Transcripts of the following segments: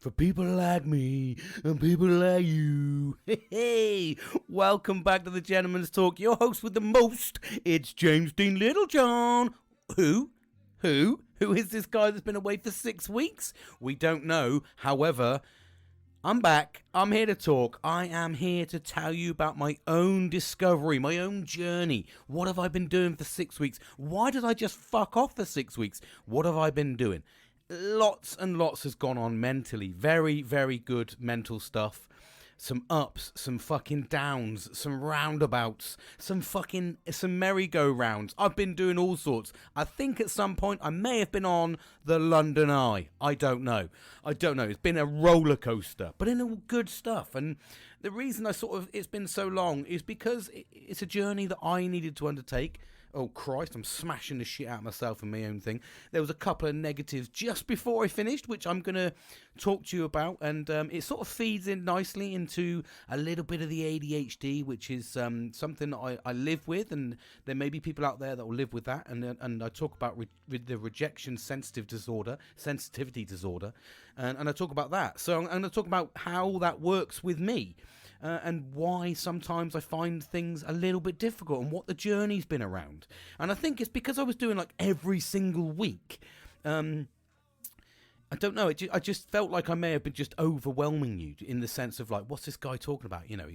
for people like me and people like you. Hey, welcome back to the Gentleman's Talk. Your host with the most, it's James Dean Littlejohn. Who is this guy that's been away for 6 weeks? We don't know. However, I'm back. I'm here to talk. I am here to tell you about my own discovery, my own journey. What have I been doing for 6 weeks? Why did I just fuck off for 6 weeks? What have I been doing? Lots and lots has gone on mentally. Very, very good mental stuff. Some ups, some fucking downs, some roundabouts, some merry-go-rounds. I've been doing all sorts. I think at some point I may have been on the London Eye. I don't know. It's been a roller coaster, but in all good stuff. And the reason it's been so long is because it's a journey that I needed to undertake. Oh, Christ, I'm smashing the shit out of myself and my own thing. There was a couple of negatives just before I finished, which I'm going to talk to you about. And it sort of feeds in nicely into a little bit of the ADHD, which is something that I live with. And there may be people out there that will live with that. And I talk about the rejection sensitivity disorder. And I talk about that. So I'm going to talk about how that works with me. And why sometimes I find things a little bit difficult and what the journey's been around. And I think it's because I was doing like every single week. I don't know. I just felt like I may have been just overwhelming you in the sense of like, what's this guy talking about? You know,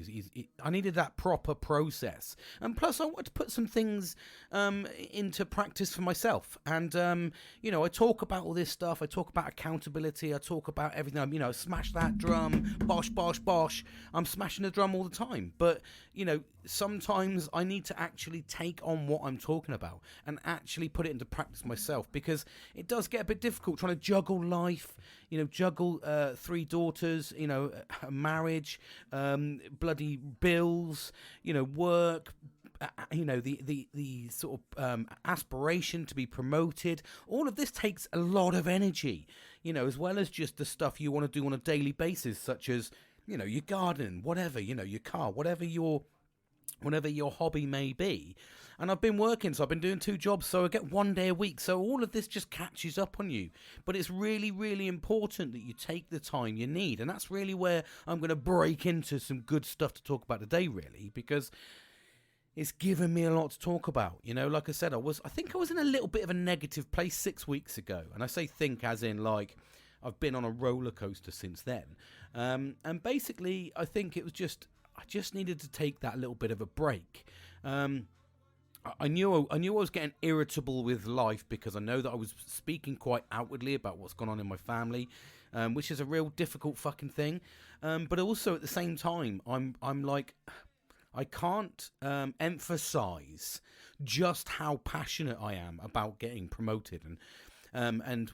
I needed that proper process. And plus I wanted to put some things into practice for myself. And, I talk about all this stuff. I talk about accountability. I talk about everything. Smash that drum, bosh, bosh, bosh. I'm smashing the drum all the time. But, sometimes I need to actually take on what I'm talking about and actually put it into practice myself, because it does get a bit difficult trying to juggle life, juggle 3 daughters, a marriage, bloody bills, work, the sort of aspiration to be promoted. All of this takes a lot of energy, as well as just the stuff you want to do on a daily basis, such as, your garden, whatever, your car, whatever your hobby may be. And I've been working, so I've been doing 2 jobs, so I get 1 day a week. So all of this just catches up on you. But it's really, really important that you take the time you need. And that's really where I'm going to break into some good stuff to talk about today, really, because it's given me a lot to talk about. Like I said, I think I was in a little bit of a negative place 6 weeks ago. And I say think as in like I've been on a roller coaster since then. And basically, I think it was I just needed to take that little bit of a break. I knew I was getting irritable with life because I know that I was speaking quite outwardly about what's gone on in my family, which is a real difficult fucking thing. But also at the same time, I'm like, I can't emphasize just how passionate I am about getting promoted and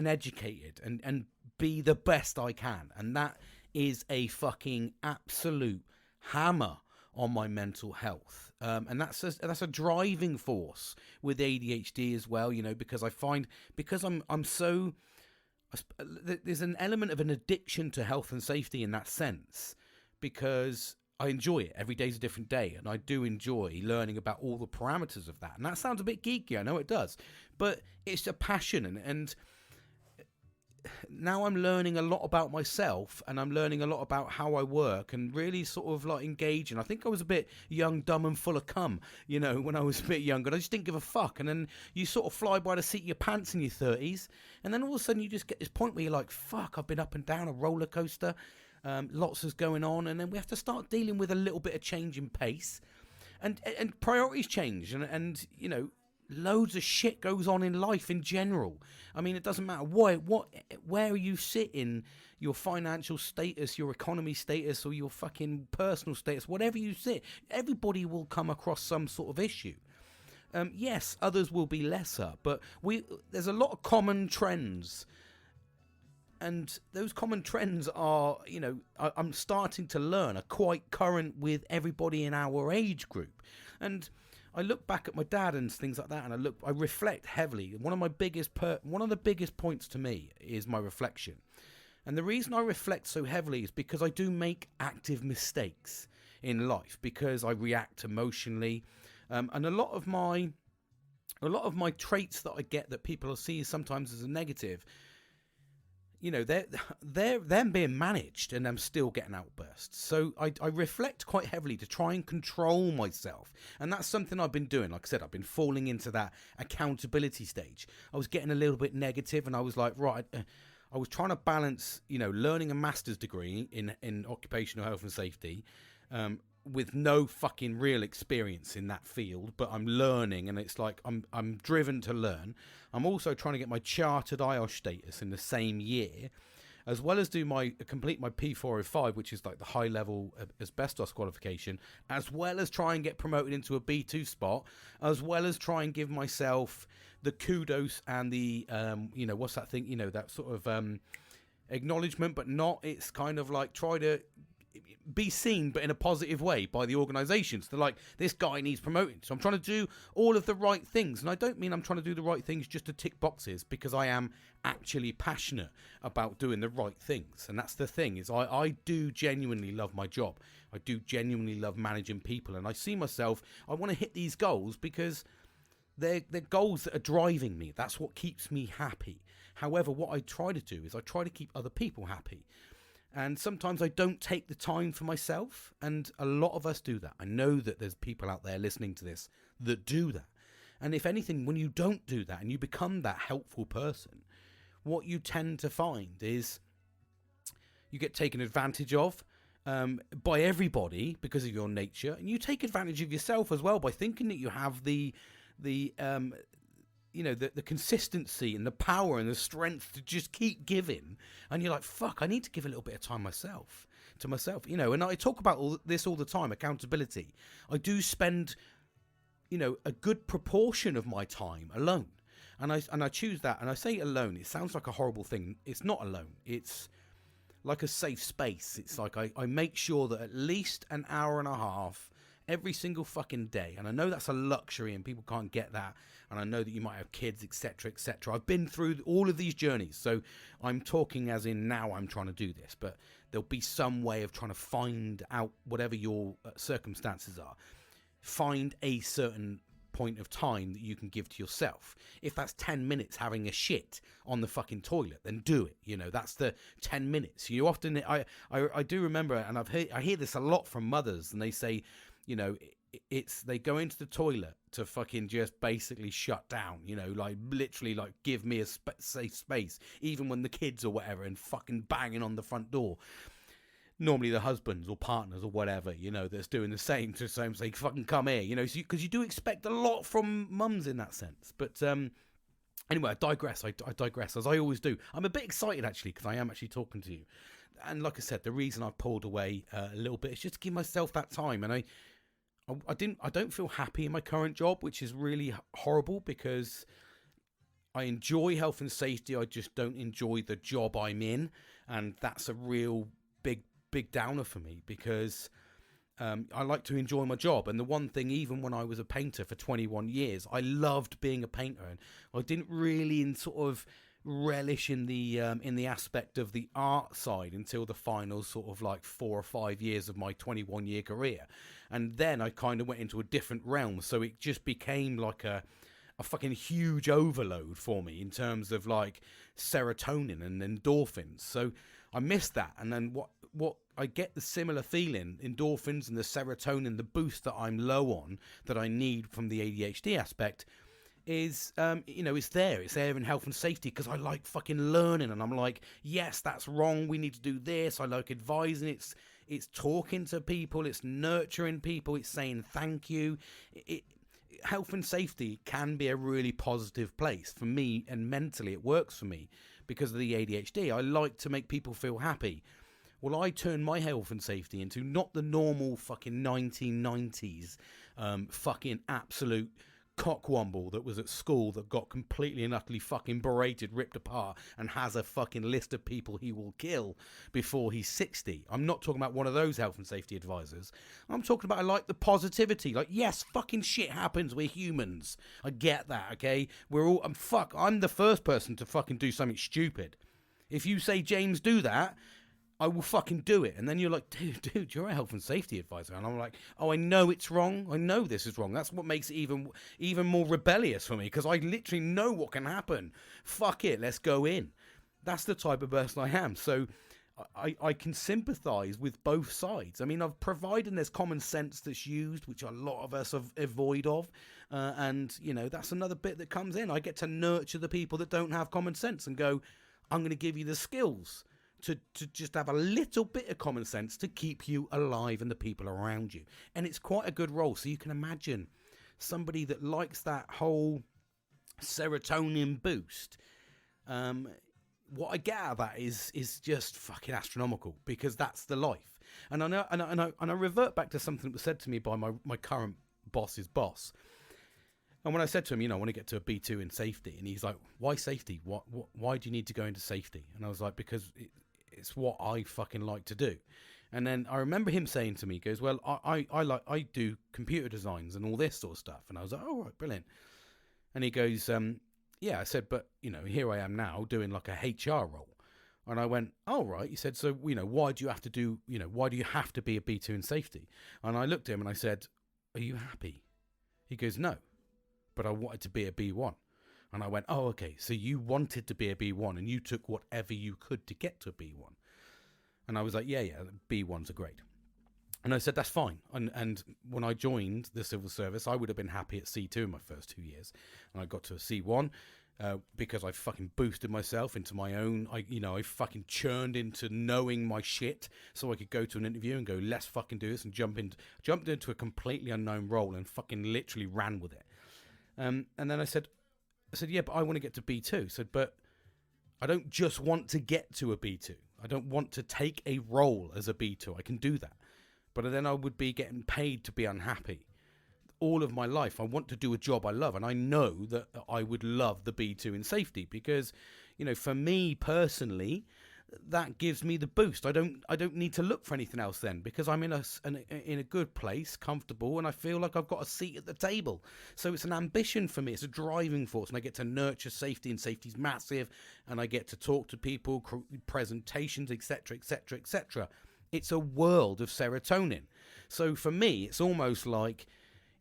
educated and be the best I can. And that is a fucking absolute hammer on my mental health. And that's a driving force with ADHD as well, because I find, because I'm so, there's an element of an addiction to health and safety in that sense, because I enjoy it. Every day's a different day, and I do enjoy learning about all the parameters of that. And that sounds a bit geeky, I know it does, but it's a passion, and now I'm learning a lot about myself, and I'm learning a lot about how I work, and really sort of like engaging. I think I was a bit young, dumb and full of cum, when I was a bit younger. I just didn't give a fuck. And then you sort of fly by the seat of your pants in your 30s, and then all of a sudden you just get this point where you're like, fuck, I've been up and down a roller coaster. Lots is going on, and then we have to start dealing with a little bit of change in pace, and priorities change, and loads of shit goes on in life in general. I mean, it doesn't matter where you sit in your financial status, your economy status, or your fucking personal status, whatever you sit, everybody will come across some sort of issue. Yes, others will be lesser, but there's a lot of common trends. And those common trends are, I'm starting to learn, are quite current with everybody in our age group. And I look back at my dad and things like that, and I reflect heavily. One of the biggest points to me is my reflection. And the reason I reflect so heavily is because I do make active mistakes in life, because I react emotionally. And a lot of my traits that I get that people see sometimes as a negative, they're being managed, and I'm still getting outbursts. So I reflect quite heavily to try and control myself, and that's something I've been doing. Like I said, I've been falling into that accountability stage. I was getting a little bit negative, and I was like, right. I was trying to balance, learning a master's degree in occupational health and safety, with no fucking real experience in that field, but I'm learning, and it's like I'm driven to learn. I'm also trying to get my chartered IOSH status in the same year, as well as complete my P405, which is like the high level asbestos qualification, as well as try and get promoted into a B2 spot, as well as try and give myself the kudos and the what's that thing, that sort of acknowledgement, but not, it's kind of like try to be seen, but in a positive way, by the organisations. They're like, this guy needs promoting. So I'm trying to do all of the right things. And I don't mean I'm trying to do the right things just to tick boxes, because I am actually passionate about doing the right things. And that's the thing, is I do genuinely love my job. I do genuinely love managing people. And I see myself, I want to hit these goals because they're goals that are driving me. That's what keeps me happy. However, what I try to do is I try to keep other people happy. And sometimes I don't take the time for myself, and a lot of us do that. I know that there's people out there listening to this that do that. And if anything, when you don't do that and you become that helpful person, what you tend to find is you get taken advantage of by everybody because of your nature, and you take advantage of yourself as well by thinking that you have the consistency and the power and the strength to just keep giving. And you're like, fuck, I need to give a little bit of time to myself, and I talk about this all the time, accountability. I do spend, a good proportion of my time alone. And I choose that, and I say alone. It sounds like a horrible thing. It's not alone. It's like a safe space. It's like I make sure that at least an hour and a half every single fucking day. And I know that's a luxury and people can't get that. And I know that you might have kids, etc., etc. I've been through all of these journeys. So I'm talking as in now I'm trying to do this. But there'll be some way of trying to find out whatever your circumstances are. Find a certain point of time that you can give to yourself. If that's 10 minutes having a shit on the fucking toilet, then do it. That's the 10 minutes. You often, I do remember, and I hear this a lot from mothers, and they say, it's they go into the toilet to fucking just basically shut down, like literally like give me a safe space, even when the kids or whatever and fucking banging on the front door. Normally the husbands or partners or whatever, that's doing the same to say fucking come here, because you do expect a lot from mums in that sense. But anyway, I digress, as I always do. I'm a bit excited actually because I am actually talking to you. And like I said, the reason I pulled away a little bit is just to give myself that time. And I don't feel happy in my current job, which is really horrible because I enjoy health and safety. I just don't enjoy the job I'm in. And that's a real big downer for me because I like to enjoy my job. And the one thing, even when I was a painter for 21 years, I loved being a painter. And I didn't really relish in the aspect of the art side until the final sort of like 4 or 5 years of my 21-year career. And then I kind of went into a different realm. So it just became like a fucking huge overload for me in terms of like serotonin and endorphins. So I missed that. And then what I get the similar feeling, endorphins and the serotonin, the boost that I'm low on, that I need from the ADHD aspect, is it's there in health and safety, because I like fucking learning, and I'm like, yes, that's wrong, we need to do this. I like advising. It's talking to people, it's nurturing people, it's saying thank you. Health and safety can be a really positive place for me, and mentally it works for me because of the ADHD. I like to make people feel happy. Well, I turned my health and safety into not the normal fucking 1990s fucking absolute cockwomble that was at school that got completely and utterly fucking berated, ripped apart, and has a fucking list of people he will kill before he's 60. I'm not talking about one of those health and safety advisors. I'm talking about, I like the positivity. Like, yes, fucking shit happens. We're humans. I get that, okay? I'm the first person to fucking do something stupid. If you say, James, do that, I will fucking do it. And then you're like, dude, you're a health and safety advisor. And I'm like, oh, I know it's wrong. I know this is wrong. That's what makes it even more rebellious for me, because I literally know what can happen. Fuck it, let's go in. That's the type of person I am. So I can sympathise with both sides. I mean, I've provided there's common sense that's used, which a lot of us have avoid of. And, you know, that's another bit that comes in. I get to nurture the people that don't have common sense and go, I'm going to give you the skills to just have a little bit of common sense to keep you alive and the people around you. And it's quite a good role. So you can imagine somebody that likes that whole serotonin boost. What I get out of that is just fucking astronomical, because that's the life. And I know, and I revert back to something that was said to me by my current boss's boss. And when I said to him, you know, I want to get to a B2 in safety, and he's like, why safety? Why do you need to go into safety? And I was like, because it's what I fucking like to do. And then I remember him saying to me, he goes, well, I do computer designs and all this sort of stuff. And I was like, oh, right, brilliant. And he goes, yeah, I said, but, you know, here I am now doing like a HR role. And I went, oh, right. He said, so, you know, why do you have to be a B2 in safety? And I looked at him and I said, are you happy? He goes, no, but I wanted to be a B1. And I went, oh, okay. So you wanted to be a B1 and you took whatever you could to get to a B1. And I was like, yeah, B1s are great. And I said, that's fine. And when I joined the civil service, I would have been happy at C2 in my first 2 years. And I got to a C1 because I fucking boosted myself into my own. I fucking churned into knowing my shit so I could go to an interview and go, let's fucking do this, and jumped into a completely unknown role and fucking literally ran with it. And then I said, yeah, but I want to get to B2. I said, but I don't just want to get to a B2. I don't want to take a role as a B2. I can do that. But then I would be getting paid to be unhappy all of my life. I want to do a job I love. And I know that I would love the B2 in safety because, you know, for me personally, that gives me the boost. I don't need to look for anything else then, because I'm in a good place, comfortable, and I feel like I've got a seat at the table. So it's an ambition for me. It's a driving force, and I get to nurture safety, and safety's massive, and I get to talk to people, presentations, etc., etc., etc. It's a world of serotonin. So for me, it's almost like,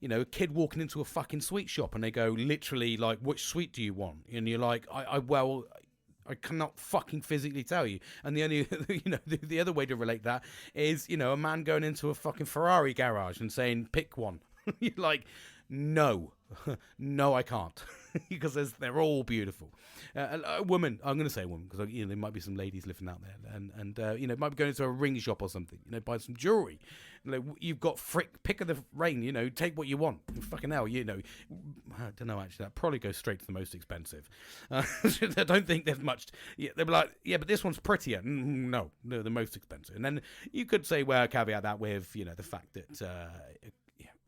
you know, a kid walking into a fucking sweet shop and they go literally like, which sweet do you want? And you're like, I cannot fucking physically tell you. And the only, you know, the other way to relate that is, you know, a man going into a fucking Ferrari garage and saying, pick one. You're like, no, no, I can't, because they're all beautiful. A woman, I'm going to say a woman, because, you know, there might be some ladies living out there, and you know, might be going to a ring shop or something, you know, buy some jewelry. You know, you've got pick of the rain, you know, take what you want. Fucking hell, you know, I don't know, actually, that probably goes straight to the most expensive. I don't think there's much. Yeah, they'll be like, yeah, but this one's prettier. No, the most expensive. And then you could say, well, caveat that with, you know, the fact that,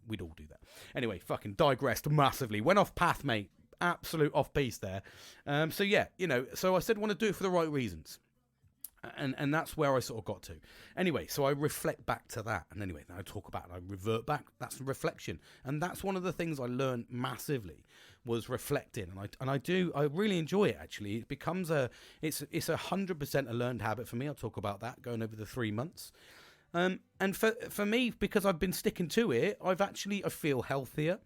we'd all do that. Anyway, fucking digressed massively. Went off path, mate. Absolute off piece there. So yeah, you know, so I said I want to do it for the right reasons. And that's where I sort of got to. Anyway, so I reflect back to that. And anyway, I talk about it, I revert back. That's reflection. And that's one of the things I learned massively was reflecting. And I really enjoy it, actually. It becomes it's 100% a learned habit for me. I'll talk about that going over the 3 months. And for me, because I've been sticking to it, I feel healthier.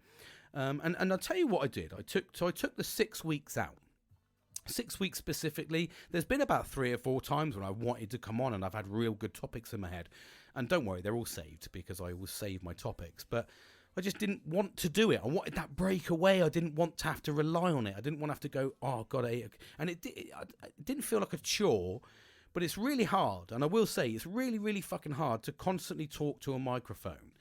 And I'll tell you what I did. I took the 6 weeks out. 6 weeks specifically. There's been about 3 or 4 times when I wanted to come on and I've had real good topics in my head. And don't worry, they're all saved because I always save my topics. But I just didn't want to do it. I wanted that break away. I didn't want to have to rely on it. I didn't want to have to go, oh, God, and it didn't feel like a chore. But it's really hard, and I will say it's really, really fucking hard to constantly talk to a microphone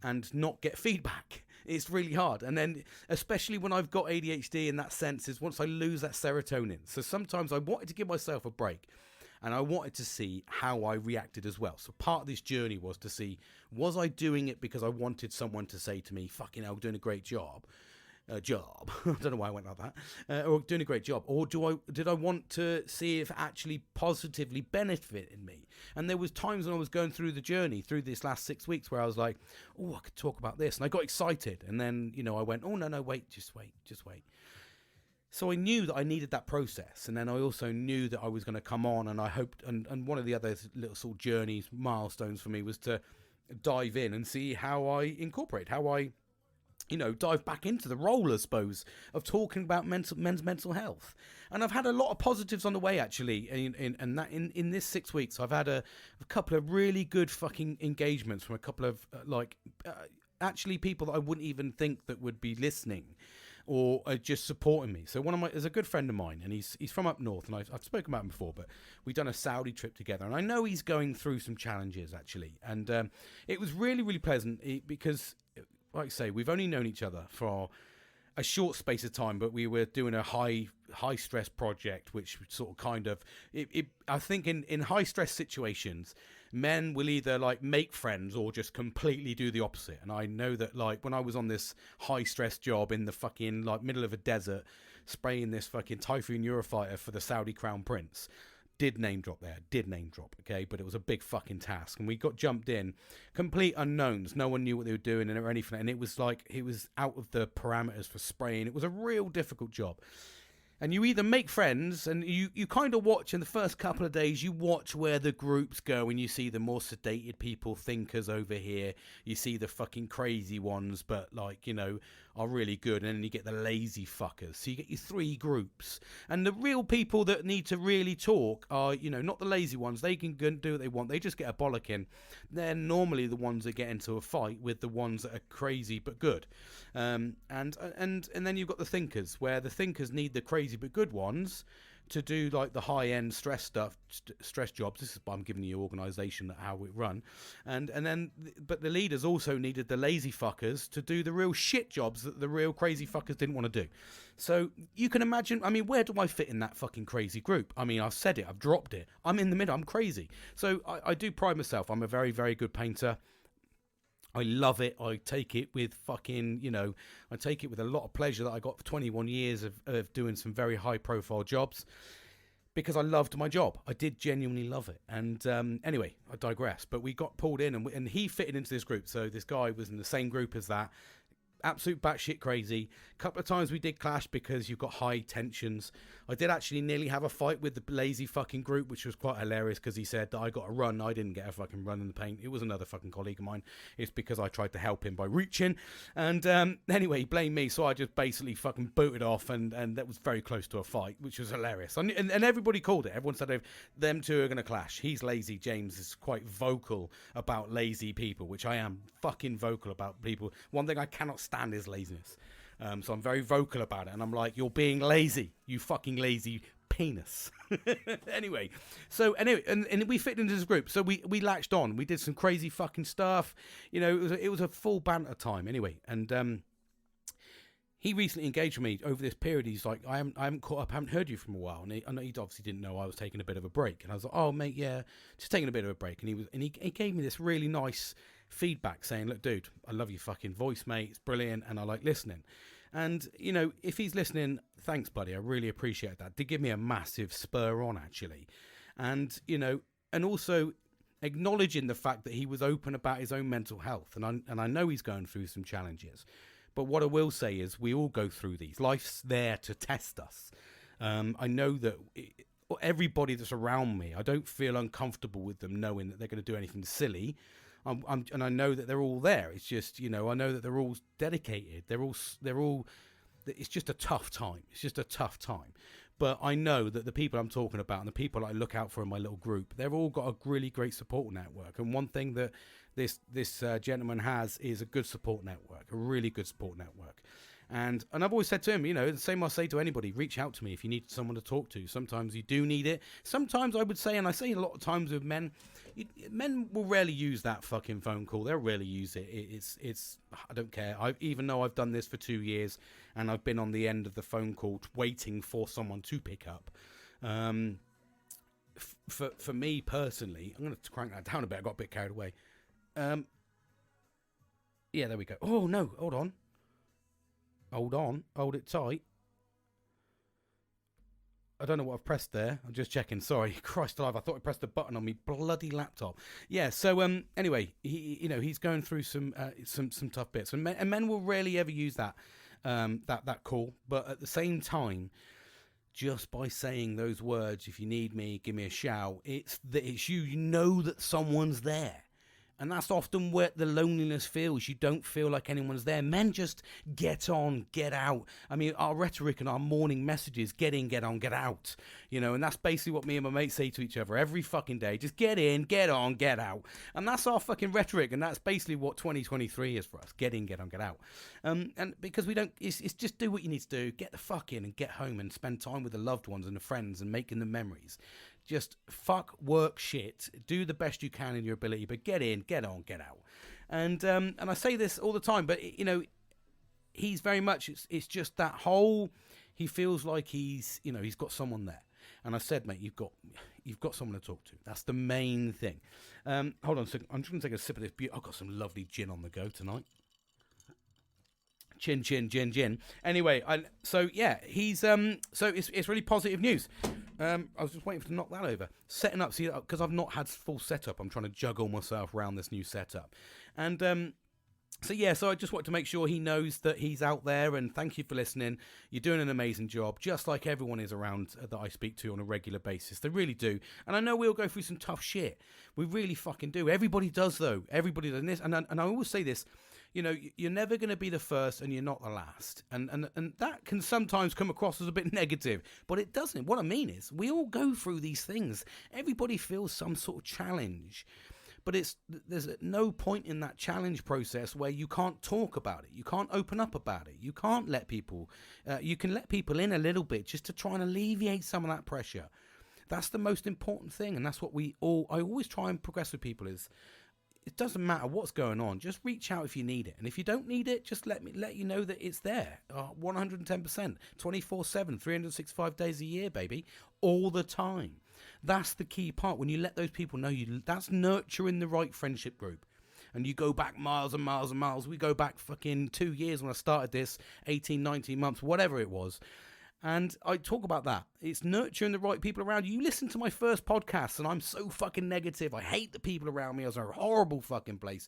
and not get feedback. It's really hard. And then, especially when I've got ADHD in that sense, is once I lose that serotonin. So sometimes I wanted to give myself a break, and I wanted to see how I reacted as well. So part of this journey was to see, was I doing it because I wanted someone to say to me, fucking hell, doing a great job? I don't know why I went like that. Or doing a great job, or did I want to see if it actually positively benefited me? And there was times when I was going through the journey through this last 6 weeks where I was like, oh, I could talk about this, and I got excited, and then, you know, I went, oh, no, wait, just wait. So I knew that I needed that process, and then I also knew that I was going to come on, and I hoped, and one of the other little sort of journeys, milestones for me was to dive in and see how I incorporate, how I dive back into the role, I suppose, of talking about men's mental health. And I've had a lot of positives on the way, actually. In this 6 weeks, I've had a couple of really good fucking engagements from a couple of actually people that I wouldn't even think that would be listening or are just supporting me. So there's a good friend of mine, and he's from up north, and I've spoken about him before, but we've done a Saudi trip together, and I know he's going through some challenges, actually. And it was really, really pleasant because, like I say, we've only known each other for a short space of time, but we were doing a high stress project, which sort of kind of I think in high stress situations, men will either like make friends or just completely do the opposite. And I know that, like, when I was on this high stress job in the fucking like middle of a desert, spraying this fucking Typhoon Eurofighter for the Saudi Crown Prince. Did name drop, okay? But it was a big fucking task. And we got jumped in, complete unknowns. No one knew what they were doing or anything. And it was like, it was out of the parameters for spraying. It was a real difficult job. And you either make friends, and you kind of watch in the first couple of days, you watch where the groups go, and you see the more sedated people, thinkers over here. You see the fucking crazy ones, but are really good. And then you get the lazy fuckers. So you get your three groups. And the real people that need to really talk are, not the lazy ones. They can go and do what they want. They just get a bollocking. They're normally the ones that get into a fight with the ones that are crazy but good. And then you've got the thinkers, where the thinkers need the crazy but good ones to do like the high-end stress jobs. This is why I'm giving you organisation how we run, but the leaders also needed the lazy fuckers to do the real shit jobs that the real crazy fuckers didn't want to do. So you can imagine, where do I fit in that fucking crazy group? I've said it, I've dropped it, I'm in the middle, I'm crazy. So I do pride myself, I'm a very, very good painter. I love it. I take it with I take it with a lot of pleasure that I got for 21 years of doing some very high profile jobs, because I loved my job. I did genuinely love it. And anyway, I digress. But we got pulled in, and he fitted into this group. So this guy was in the same group as that. Absolute batshit crazy. A couple of times we did clash because you've got high tensions. I did actually nearly have a fight with the lazy fucking group, which was quite hilarious, because he said that I got a run. I didn't get a fucking run in the paint. It was another fucking colleague of mine. It's because I tried to help him by reaching. And anyway, he blamed me, so I just basically fucking booted off, and that was very close to a fight, which was hilarious. And everybody called it. Everyone said them two are going to clash. He's lazy. James is quite vocal about lazy people, which I am fucking vocal about people. One thing I cannot stand is laziness. So I'm very vocal about it, and I'm like, you're being lazy, you fucking lazy penis. Anyway, and we fit into this group, so we latched on. We did some crazy fucking stuff. It was a full banter time. Anyway, and he recently engaged with me over this period. He's like, I haven't caught up, I haven't heard you from a while. And he obviously didn't know I was taking a bit of a break. And I was like, oh mate, yeah, just taking a bit of a break. And he gave me this really nice feedback saying, look, dude, I love your fucking voice, mate. It's brilliant, and I like listening. And, if he's listening, thanks, buddy. I really appreciate that. Did give me a massive spur on, actually. And, and also acknowledging the fact that he was open about his own mental health. And I know he's going through some challenges. But what I will say is we all go through these. Life's there to test us. I know that everybody that's around me, I don't feel uncomfortable with them knowing that they're going to do anything silly. And I know that they're all there. It's just, I know that they're all dedicated. They're all. It's just a tough time. But I know that the people I'm talking about and the people I look out for in my little group, they've all got a really great support network. And one thing that this gentleman has is a good support network, a really good support network. And I've always said to him, the same I say to anybody, reach out to me if you need someone to talk to. Sometimes you do need it. Sometimes I would say, and I say a lot of times with men, men will rarely use that fucking phone call. They'll rarely use it. It's I don't care. Even though I've done this for 2 years and I've been on the end of the phone call waiting for someone to pick up. For me personally, I'm going to crank that down a bit. I got a bit carried away. Yeah, there we go. Oh, no, hold on. Hold it tight. I don't know what I've pressed there. I'm just checking. Sorry, Christ alive! I thought I pressed a button on me bloody laptop. Yeah. So anyway, he's going through some tough bits, and men will rarely ever use that call. But at the same time, just by saying those words, if you need me, give me a shout. It's you. You know that someone's there. And that's often where the loneliness feels. You don't feel like anyone's there. Men just get on, get out. I mean, our rhetoric and our morning messages, get in, get on, get out. You know, and that's basically what me and my mates say to each other every fucking day. Just get in, get on, get out. And that's our fucking rhetoric. And that's basically what 2023 is for us. Get in, get on, get out. And because we don't, it's just do what you need to do. Get the fuck in and get home and spend time with the loved ones and the friends and making the memories. Just fuck work shit. Do the best you can in your ability, but get in, get on, get out. And I say this all the time, but you know, he's very much. It's just that whole. He feels like he's got someone there. And I said, mate, you've got someone to talk to. That's the main thing. Hold on a second. I'm just gonna take a sip of this. I've got some lovely gin on the go tonight. Chin, chin, gin, gin. Anyway, so it's really positive news. I was just waiting to knock that over. Setting up, see, because I've not had full setup. I'm trying to juggle myself around this new setup. And so I just want to make sure he knows that he's out there, and thank you for listening. You're doing an amazing job, just like everyone is around that I speak to on a regular basis. They really do. And I know we all go through some tough shit. We really fucking do. Everybody does, though. Everybody does this. And I always say this. You know, you're never going to be the first and you're not the last. And that can sometimes come across as a bit negative, but it doesn't. What I mean is we all go through these things. Everybody feels some sort of challenge, but there's no point in that challenge process where you can't talk about it. You can't open up about it. You can't let people, you can let people in a little bit just to try and alleviate some of that pressure. That's the most important thing. And that's what I always try and progress with people is, it doesn't matter what's going on. Just reach out if you need it. And if you don't need it, just let you know that it's there. 110%, 24/7, 365 days a year, baby. All the time. That's the key part. When you let those people know, that's nurturing the right friendship group. And you go back miles and miles and miles. We go back fucking 2 years when I started this, 18, 19 months, whatever it was. And I talk about that. It's nurturing the right people around you. You listen to my first podcast and I'm so fucking negative. I hate the people around me. I was a horrible fucking place.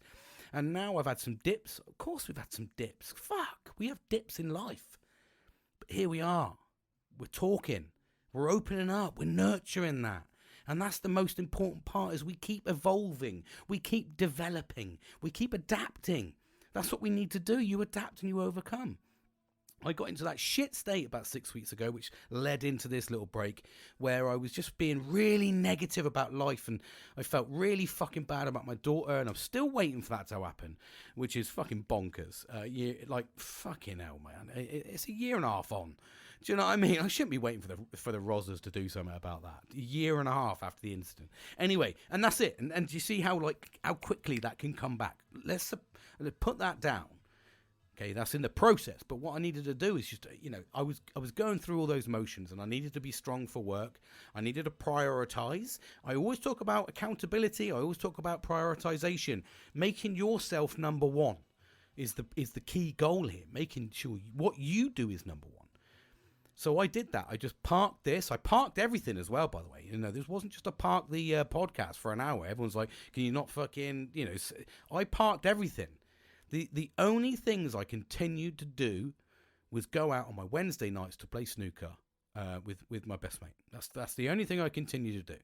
And now I've had some dips. Of course we've had some dips. Fuck, we have dips in life. But here we are. We're talking. We're opening up. We're nurturing that. And that's the most important part is we keep evolving. We keep developing. We keep adapting. That's what we need to do. You adapt and you overcome. I got into that shit state about 6 weeks ago, which led into this little break where I was just being really negative about life and I felt really fucking bad about my daughter and I'm still waiting for that to happen, which is fucking bonkers. Fucking hell, man. It's a year and a half on. Do you know what I mean? I shouldn't be waiting for the Rosas to do something about that. A year and a half after the incident. Anyway, and that's it. And do you see how quickly that can come back? Let's put that down. Okay, that's in the process. But what I needed to do is just, I was going through all those motions and I needed to be strong for work. I needed to prioritize. I always talk about accountability. I always talk about prioritization. Making yourself number one is the key goal here. Making sure what you do is number one. So I did that. I just parked this. I parked everything as well, by the way. This wasn't just a park the podcast for an hour. Everyone's like, can you not fucking, I parked everything. The only things I continued to do was go out on my Wednesday nights to play snooker with my best mate. That's the only thing I continued to do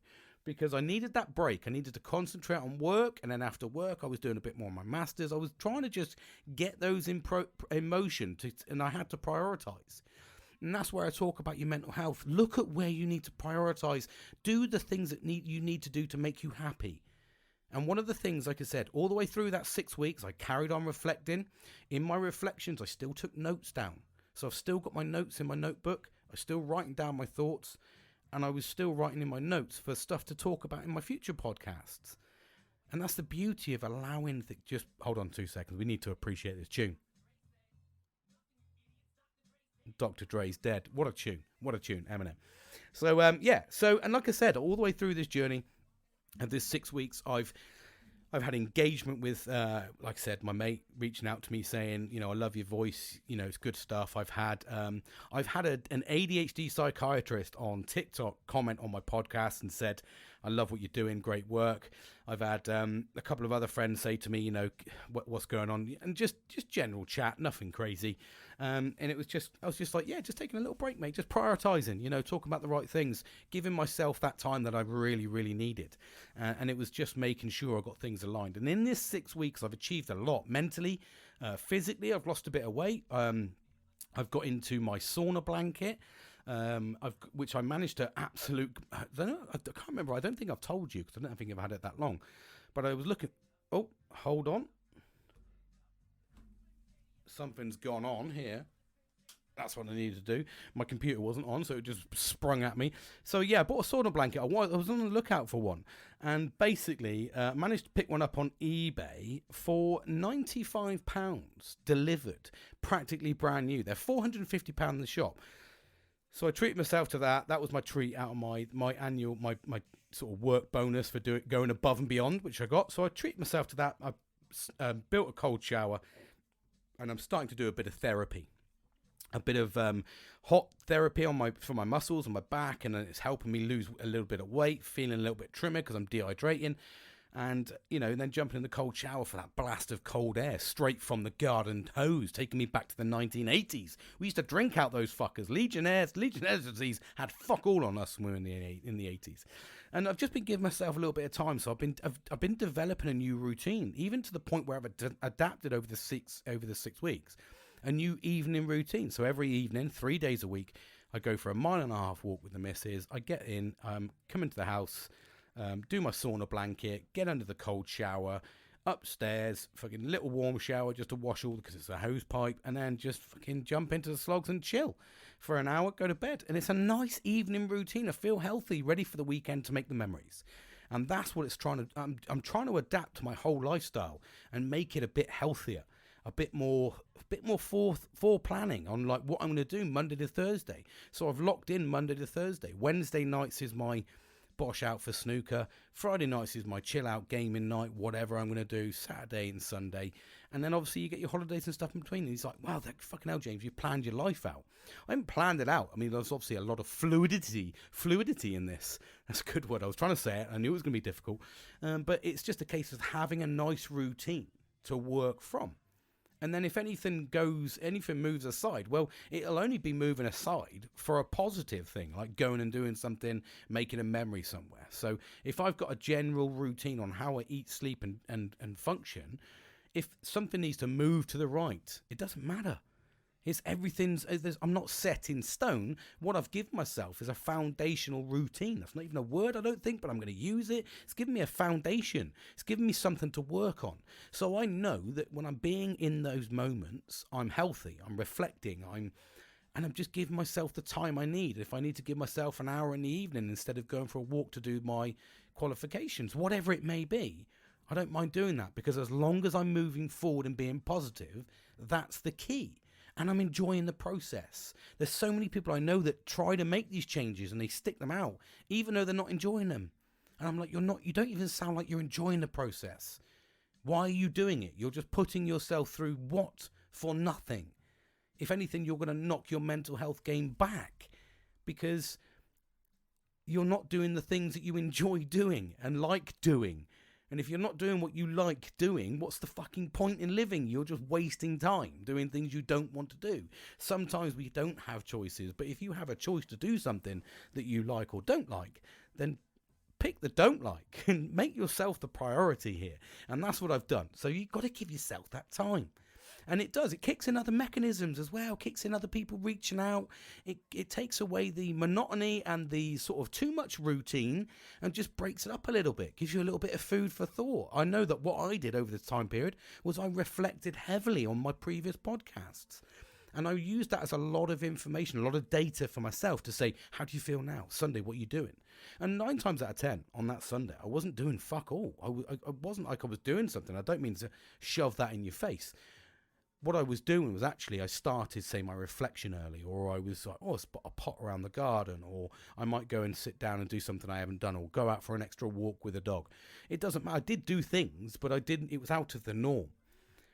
because I needed that break. I needed to concentrate on work, and then after work I was doing a bit more on my masters. I was trying to just get those in motion, and I had to prioritize. And that's where I talk about your mental health. Look at where you need to prioritize. Do the things that you need to do to make you happy. And one of the things, like I said, all the way through that 6 weeks, I carried on reflecting. In my reflections, I still took notes down. So I've still got my notes in my notebook. I'm still writing down my thoughts. And I was still writing in my notes for stuff to talk about in my future podcasts. And that's the beauty of allowing... Just hold on 2 seconds. We need to appreciate this tune. Dr. Dre's dead. What a tune. What a tune. Eminem. So, and like I said, all the way through this journey... And this 6 weeks, I've had engagement with, like I said, my mate reaching out to me saying, I love your voice. It's good stuff. I've had an ADHD psychiatrist on TikTok comment on my podcast and said, I love what you're doing. Great work. I've had a couple of other friends say to me, you know, what's going on, and just general chat, nothing crazy. And it was just, I was just like, yeah, just taking a little break, mate, just prioritising, you know, talking about the right things, giving myself that time that I really, really needed. And it was just making sure I got things aligned. And in this 6 weeks, I've achieved a lot mentally, physically. I've lost a bit of weight. I've got into my sauna blanket, which I managed to I can't remember. I don't think I've told you because I don't think I've had it that long. But I was looking. Oh, hold on. Something's gone on here. That's what I needed to do. My computer wasn't on, so it just sprung at me. So yeah, I bought a sauna blanket. I was on the lookout for one, and basically managed to pick one up on eBay for £95 delivered, practically brand new. They're £450 in the shop. So I treated myself to that. That was my treat out of my annual my sort of work bonus for going above and beyond, which I got. So I treated myself to that. I built a cold shower, and I'm starting to do a bit of therapy. A bit of hot therapy for my muscles and my back, and it's helping me lose a little bit of weight, feeling a little bit trimmer because I'm dehydrating, and then jumping in the cold shower for that blast of cold air straight from the garden hose, taking me back to the 1980s. We used to drink out those fuckers. Legionnaires disease had fuck all on us when we were in the 80s, and I've just been giving myself a little bit of time. So I've been developing a new routine, even to the point where I've adapted over the 6 weeks. A new evening routine. So every evening, 3 days a week, I go for a 1.5 mile walk with the missus. I get in, come into the house, do my sauna blanket, get under the cold shower, upstairs, fucking little warm shower just to wash all, because it's a hose pipe, and then just fucking jump into the slogs and chill for an hour, go to bed. And it's a nice evening routine. I feel healthy, ready for the weekend to make the memories. And that's what it's trying to, I'm trying to adapt to my whole lifestyle and make it a bit healthier. A bit more for planning on like what I'm going to do Monday to Thursday. So I've locked in Monday to Thursday. Wednesday nights is my bosh out for snooker. Friday nights is my chill out gaming night, whatever I'm going to do, Saturday and Sunday. And then obviously you get your holidays and stuff in between. And he's like, wow, that fucking hell, James, you planned your life out. I haven't planned it out. I mean, there's obviously a lot of fluidity in this. That's a good word. I was trying to say it. I knew it was going to be difficult. But it's just a case of having a nice routine to work from. And then if anything moves aside, well, it'll only be moving aside for a positive thing, like going and doing something, making a memory somewhere. So if I've got a general routine on how I eat, sleep, and function, if something needs to move to the right, it doesn't matter. I'm not set in stone. What I've given myself is a foundational routine. That's not even a word, I don't think, but I'm going to use it. It's giving me a foundation. It's giving me something to work on. So I know that when I'm being in those moments, I'm healthy, I'm reflecting, and I'm just giving myself the time I need. If I need to give myself an hour in the evening instead of going for a walk to do my qualifications, whatever it may be, I don't mind doing that, because as long as I'm moving forward and being positive, that's the key. And I'm enjoying the process. There's so many people I know that try to make these changes and they stick them out, even though they're not enjoying them. And I'm like, you don't even sound like you're enjoying the process. Why are you doing it? You're just putting yourself through what for nothing. If anything, you're going to knock your mental health game back, because you're not doing the things that you enjoy doing and like doing. And if you're not doing what you like doing, what's the fucking point in living? You're just wasting time doing things you don't want to do. Sometimes we don't have choices, but if you have a choice to do something that you like or don't like, then pick the don't like and make yourself the priority here. And that's what I've done. So you've got to give yourself that time. And it does. It kicks in other mechanisms as well. Kicks in other people reaching out. It takes away the monotony and the sort of too much routine and just breaks it up a little bit. Gives you a little bit of food for thought. I know that what I did over this time period was I reflected heavily on my previous podcasts. And I used that as a lot of information, a lot of data for myself to say, how do you feel now? Sunday, what are you doing? And 9 times out of 10 on that Sunday, I wasn't doing fuck all. I wasn't like I was doing something. I don't mean to shove that in your face. What I was doing was actually I started, say, my reflection early, or I was like, oh, spot a pot around the garden, or I might go and sit down and do something I haven't done, or go out for an extra walk with a dog. It doesn't matter. I did do things, but it was out of the norm.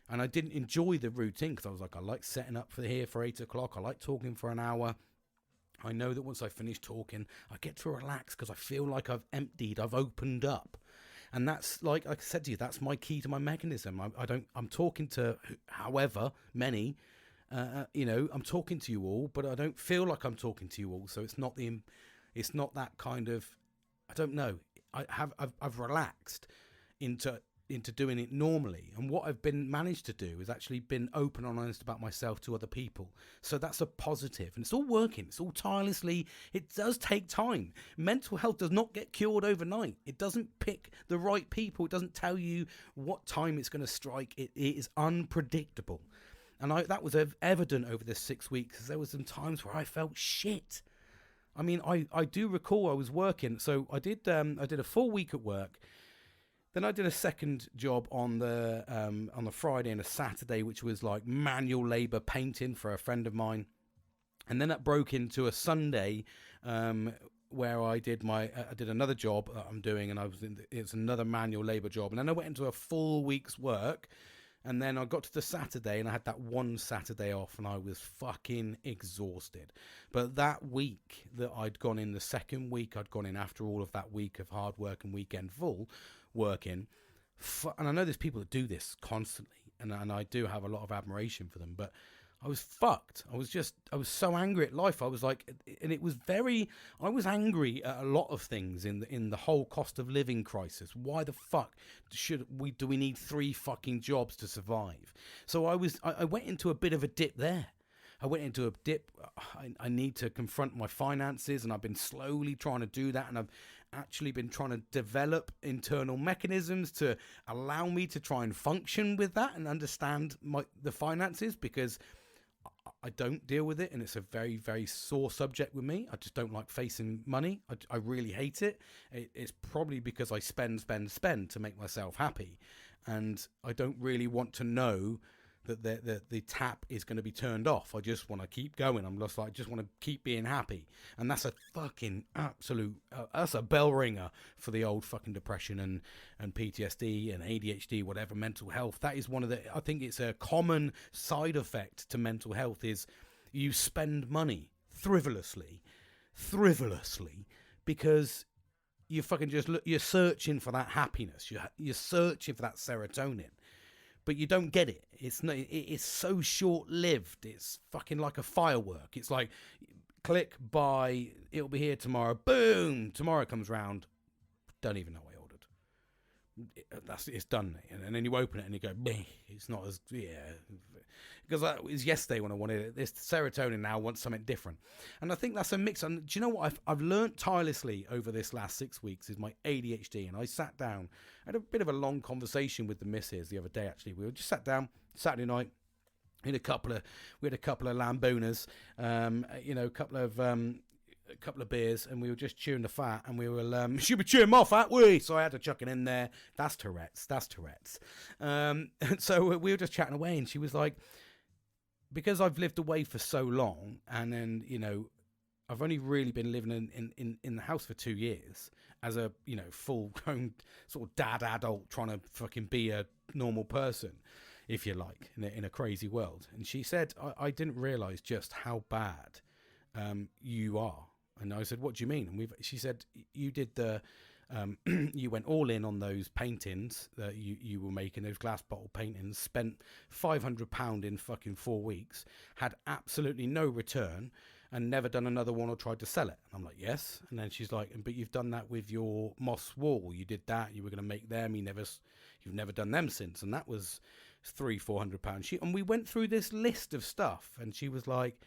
And I didn't enjoy the routine, because I was like, I like setting up for here for 8 o'clock. I like talking for an hour. I know that once I finish talking, I get to relax because I feel like I've emptied, I've opened up. And that's like I said to you, that's my key to my mechanism. I'm talking to however many, I'm talking to you all, but I don't feel like I'm talking to you all. So it's not that kind of, I don't know. I've relaxed into doing it normally, and what I've been managed to do is actually been open and honest about myself to other people. So that's a positive, and it's all working. It's all tirelessly. It does take time. Mental health does not get cured overnight. It doesn't pick the right people. It doesn't tell you what time it's going to strike. It is unpredictable, and that was evident over the 6 weeks. There were some times where I felt shit. I mean, I do recall I was working, so I did a full week at work. Then I did a second job on the Friday and a Saturday, which was like manual labour painting for a friend of mine. And then that broke into a Sunday where I did another job that I'm doing, and it's another manual labour job. And then I went into a full week's work. And then I got to the Saturday, and I had that one Saturday off, and I was fucking exhausted. But that week that I'd gone in, the second week I'd gone in after all of that week of hard work and weekend full working, and I know there's people that do this constantly, and I do have a lot of admiration for them, but I was fucked. I was so angry at life. I was like, and I was angry at a lot of things in the whole cost of living crisis. Why the fuck do we need 3 fucking jobs to survive? So I went into a bit of a dip there. I went into a dip. I need to confront my finances, and I've been slowly trying to do that, and I've actually been trying to develop internal mechanisms to allow me to try and function with that and understand the finances, because I don't deal with it, and it's a very, very sore subject with me. I just don't like facing money. I really hate it. It's probably because I spend to make myself happy, and I don't really want to know that the tap is going to be turned off. I just want to keep going. I'm just like, I just want to keep being happy, and that's a fucking absolute that's a bell ringer for the old fucking depression and PTSD and ADHD, whatever, mental health. That is one of I think it's a common side effect to mental health is you spend money frivolously because you fucking you're searching for that happiness. You're searching for that serotonin. But you don't get it. It's so short-lived. It's fucking like a firework. It's like, click, buy, it'll be here tomorrow. Boom! Tomorrow comes round. Don't even know what I ordered. It's done. And then you open it and you go, bleh. It's not as, because it was yesterday when I wanted it. This serotonin now wants something different. And I think that's a mix. And do you know what I've learned tirelessly over this last 6 weeks is my ADHD. And I sat down, I had a bit of a long conversation with the missus the other day, actually. We just sat down Saturday night. We had a couple of Lambooners, a couple of beers, and we were just chewing the fat, and we were should be chewing my fat, we. So I had to chuck it in there. That's Tourette's. And so we were just chatting away, and she was like, because I've lived away for so long, and then I've only really been living in the house for 2 years as a full grown sort of dad adult trying to fucking be a normal person, if you like, in a crazy world. And she said, I didn't realize just how bad you are. And I said, what do you mean? And she said, you did you went all in on those paintings that you were making, those glass bottle paintings, spent £500 in fucking 4 weeks, had absolutely no return, and never done another one or tried to sell it. And I'm like, yes. And then she's like, but you've done that with your moss wall. You did that. You were going to make them. You've never done them since. And that was £300-400. And we went through this list of stuff, and she was like,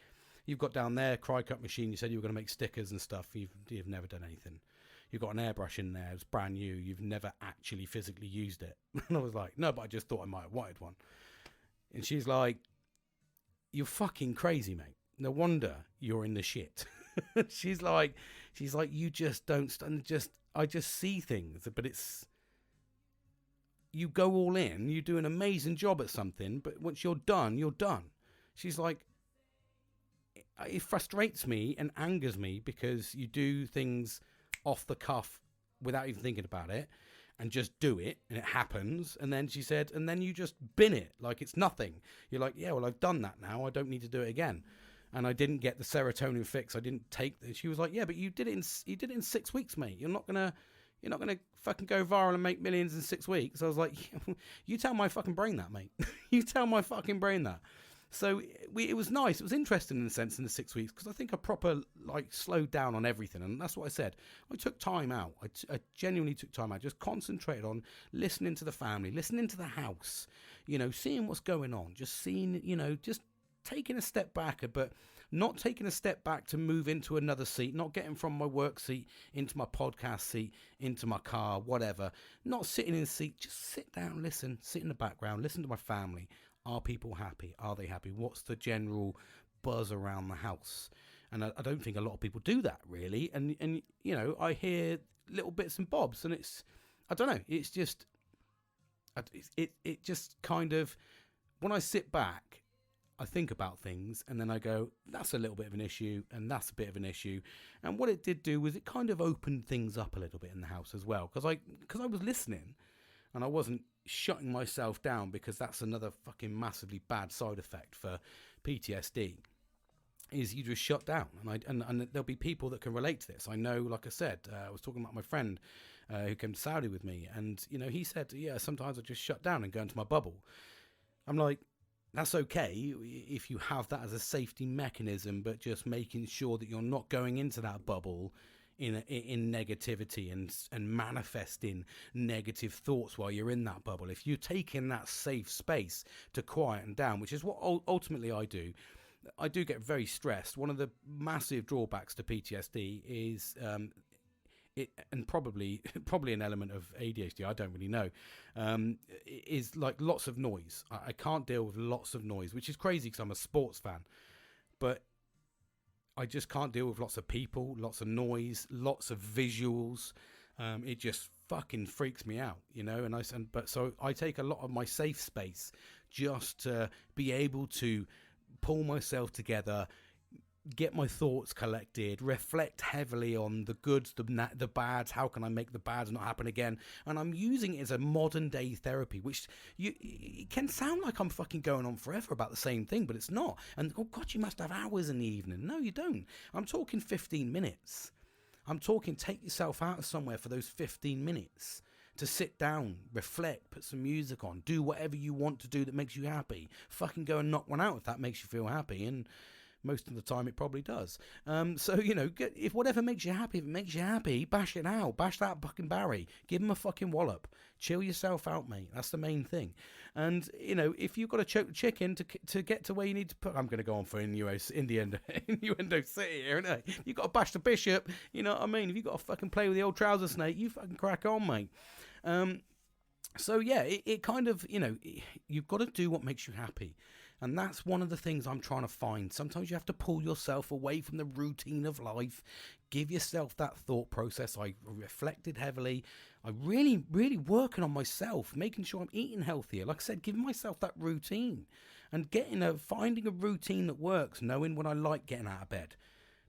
you've got down there cry cut machine. You said you were going to make stickers and stuff. You've never done anything. You've got an airbrush in there. It's brand new. You've never actually physically used it. And I was like, no, but I just thought I might have wanted one. And she's like, you're fucking crazy, mate. No wonder you're in the shit. She's like, you just don't, I just see things, but you go all in, you do an amazing job at something, but once you're done, you're done. She's like, it frustrates me and angers me because you do things off the cuff without even thinking about it and just do it, and it happens. And then she said, and then you just bin it like it's nothing. You're like, yeah, well, I've done that now. I don't need to do it again. And I didn't get the serotonin fix. I didn't take this. She was like, yeah, but you did it in 6 weeks, mate. You're not gonna You're not going to fucking go viral and make millions in 6 weeks. I was like, you tell my fucking brain that, mate. You tell my fucking brain that. So it was nice. It was interesting in a sense in the 6 weeks because I think I proper slowed down on everything. And that's what I said. I took time out. I genuinely took time out. Just concentrated on listening to the family, listening to the house, seeing what's going on, just seeing, just taking a step back, but not taking a step back to move into another seat, not getting from my work seat into my podcast seat, into my car, whatever. Not sitting in a seat, just sit down, listen, sit in the background, listen to my family. Are people happy? Are they happy? What's the general buzz around the house? And I don't think a lot of people do that really. And I hear little bits and bobs, and I don't know. It's just, it just kind of, when I sit back, I think about things, and then I go, that's a little bit of an issue, and that's a bit of an issue. And what it did do was it kind of opened things up a little bit in the house as well, because I was listening, and I wasn't shutting myself down, because that's another fucking massively bad side effect for PTSD, is you just shut down. And there'll be people that can relate to this. I know, like I said, I was talking about my friend who came to Saudi with me, and he said, yeah, sometimes I just shut down and go into my bubble. I'm like, that's okay if you have that as a safety mechanism, but just making sure that you're not going into that bubble in negativity and manifesting negative thoughts while you're in that bubble. If you're taking that safe space to quieten down, which is what ultimately I do get very stressed. One of the massive drawbacks to PTSD is and probably an element of ADHD, I don't really know, is like lots of noise. I can't deal with lots of noise, which is crazy because I'm a sports fan, but I just can't deal with lots of people, lots of noise, lots of visuals. It just fucking freaks me out, but so I take a lot of my safe space just to be able to pull myself together, get my thoughts collected, reflect heavily on the goods, the bads. How can I make the bads not happen again? And I'm using it as a modern day therapy, which it can sound like I'm fucking going on forever about the same thing, but it's not. And oh God, you must have hours in the evening. No, you don't. I'm talking 15 minutes. I'm talking take yourself out of somewhere for those 15 minutes to sit down, reflect, put some music on, do whatever you want to do that makes you happy. Fucking go and knock one out if that makes you feel happy. And most of the time it probably does. So, if whatever makes you happy, if it makes you happy, bash it out. Bash that fucking Barry. Give him a fucking wallop. Chill yourself out, mate. That's the main thing. And, if you've got to choke the chicken to get to where you need to put... I'm going to go on for innuendo city here, innit? You've got to bash the bishop. You know what I mean? If you've got to fucking play with the old trouser snake, you fucking crack on, mate. So, yeah, it kind of, you've got to do what makes you happy. And that's one of the things I'm trying to find. Sometimes you have to pull yourself away from the routine of life. Give yourself that thought process. I reflected heavily. I really, really working on myself, making sure I'm eating healthier. Like I said, giving myself that routine and finding a routine that works, knowing when I like getting out of bed.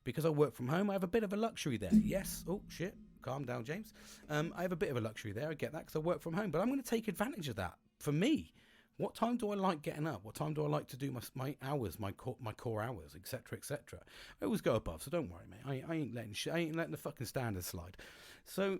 Because I work from home, I have a bit of a luxury there. Yes. Oh, shit. Calm down, James. I have a bit of a luxury there. I get that because I work from home. But I'm going to take advantage of that for me. What time do I like getting up? What time do I like to do my hours, my core hours, etc., etc.? I always go above, so don't worry, mate. I ain't letting the fucking standards slide. So,